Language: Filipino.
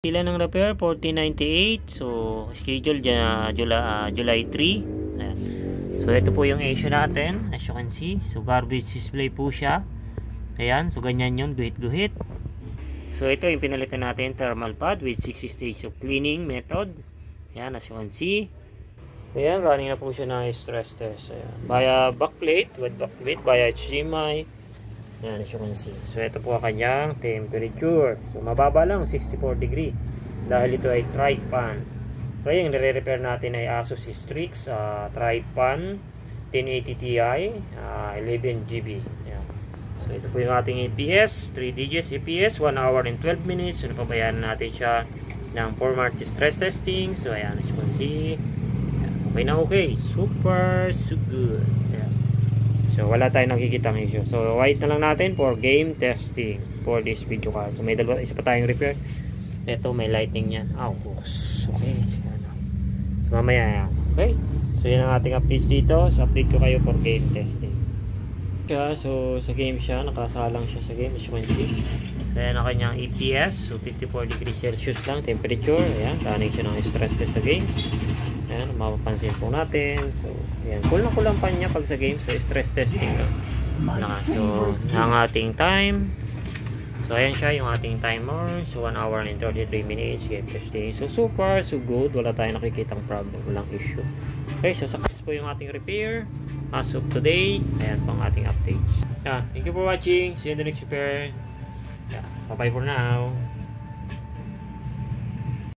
Sila ng repair 1498. So schedule dyan July 3. Ayan. So ito po yung issue natin, as you can see. So garbage display po siya. Ayan, so ganyan yun, guhit-guhit. So ito yung pinalitan natin, thermal pad with 60 stage of cleaning method. Ayan, as you can see. Ayan, running na po siya ng stress test. Ayan. Via backplate, with backplate, via HDMI. Ayan, as you can see. So ito po ang kanyang temperature. So mababa lang, 64 degree. Dahil ito ay tri-pan. So yung nire-repair natin ay Asus Strix tri-pan 1080 Ti 11GB. Ayan. So ito po yung ating EPS, 3 digits EPS, 1 hour and 12 minutes. So napabayaan natin siya ng formality stress testing. So ayan, as you can see. Okay na okay. Super, so good. Ayan. So wala tayong nakikitang issue. So wait na lang natin for game testing for this video card. So may dalawa, isa pa tayong repair. Ito may lighting yan. Okay. So mamaya. Okay. So yan ang ating updates dito. So update ko kayo for game testing. So sa game siya, nakasalang siya sa game, as you can see. So yan ang kanyang EPS. So 54 degrees Celsius lang temperature. Ayan, running siya ng stress test sa game. Ayan, mapapansin po natin. So ayan, kulang pa niya pag sa game. So stress testing lang. So ang ating time. So ayan siya yung ating timer. So 1 hour and 33 minutes game testing. So super, so good. Wala tayong nakikitang problem, walang issue. Okay, so success po yung ating repair as of today. Ayan po ang ating updates. Yeah, thank you for watching. See you in the next repair. Yeah, bye bye for now.